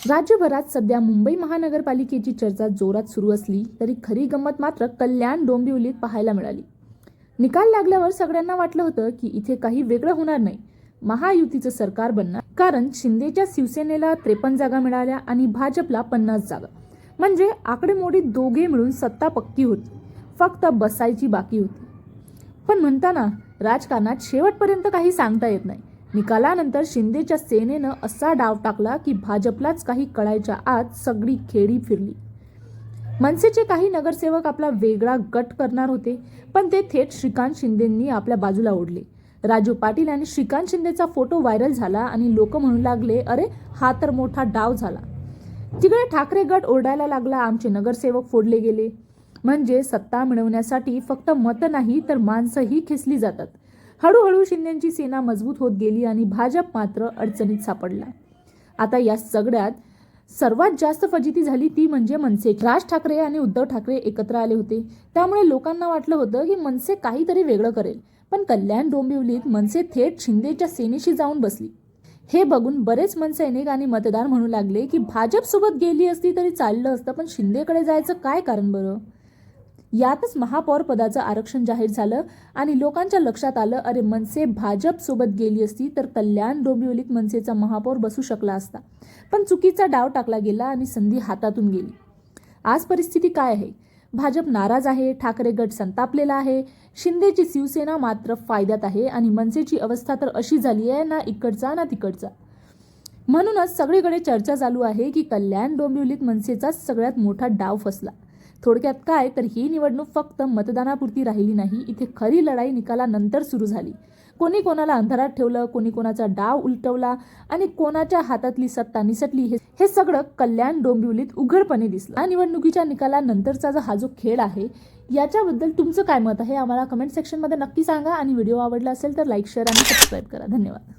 राज्यभरात सध्या मुंबई महानगरपालिकेची चर्चा जोरात सुरू असली तरी खरी गंमत मात्र कल्याण डोंबिवलीत पाहायला मिळाली। निकाल लागल्यावर सगळ्यांना वाटलं होतं की इथे काही वेगळं होणार नाही, महायुतीचं सरकार बनणार, कारण शिंदेच्या शिवसेनेला 53 जागा मिळाल्या आणि भाजपला 50 जागा, म्हणजे आकडेमोडीत दोघे मिळून सत्ता पक्की होती, फक्त बसायची बाकी होती। पण म्हणताना राजकारणात शेवटपर्यंत काही सांगता येत नाही। निकालानंतर शिंदेच्या सेनेनं असा डाव टाकला की भाजपलाच काही कळायच्या आत सगळी खेळी फिरली। मनसेचे काही नगरसेवक आपला वेगळा गट करणार होते, पण ते थेट श्रीकांत शिंदेंनी आपल्या बाजूला ओढले। राजू पाटील आणि श्रीकांत शिंदेचा फोटो व्हायरल झाला आणि लोक म्हणू लागले, अरे हा तर मोठा डाव झाला। तिकडे ठाकरे गट ओरडायला लागला, आमचे नगरसेवक फोडले गेले। म्हणजे सत्ता मिळवण्यासाठी फक्त मत नाही तर माणसंही खेचली जातात। हळूहळू शिंदेची सेना मजबूत होत गेली आणि भाजप मात्र अडचणीत सापडला। आता या सगळ्यात सर्वात जास्त फजिती झाली ती म्हणजे मनसे। राज ठाकरे आणि उद्धव ठाकरे एकत्र आले होते, त्यामुळे लोकांना वाटलं होतं की मनसे काहीतरी वेगळं करेल, पण कल्याण डोंबिवलीत मनसे थेट शिंदेच्या सेनेशी जाऊन बसली। हे बघून बरेच मनसैनिक आणि मतदार म्हणू लागले की भाजप सोबत गेली असती तरी चाललं असतं, पण शिंदेकडे जायचं काय कारण बरं? यातच महापौर पदाचं आरक्षण जाहीर झालं आणि लोकांच्या लक्षात आलं, अरे मनसे भाजप सोबत गेली असती तर कल्याण डोंबिवलीत मनसेचा महापौर बसू शकला असता, पण चुकीचा डाव टाकला गेला आणि संधी हातातून गेली। आज परिस्थिती काय आहे? भाजप नाराज आहे, ठाकरे गट संतापलेला आहे, शिंदेची शिवसेना मात्र फायद्यात आहे आणि मनसेची अवस्था तर अशी झाली आहे, ना इकडचा ना तिकडचा। म्हणूनच सगळीकडे चर्चा चालू आहे की कल्याण डोंबिवलीत मनसेचा सगळ्यात मोठा डाव फसला। थोडक्यात काय तर ही निवडणूक फक्त मतदानापुरती राहिली नाही, इथे खरी लढाई निकालानंतर सुरू झाली। कोणी कोणाला अंधारात ठेवलं, कोणी कोणाचा डाव उलटवला आणि कोणाच्या हातातली सत्ता निसटली, हे सगळं कल्याण डोंबिवलीत उघडपणे दिसलं। या निवडणुकीच्या निकालानंतरचा हा जो खेळ आहे, याच्याबद्दल तुमचं काय मत आहे आम्हाला कमेंट सेक्शनमध्ये नक्की सांगा आणि व्हिडिओ आवडला असेल तर लाईक, शेअर आणि सबस्क्राईब करा। धन्यवाद।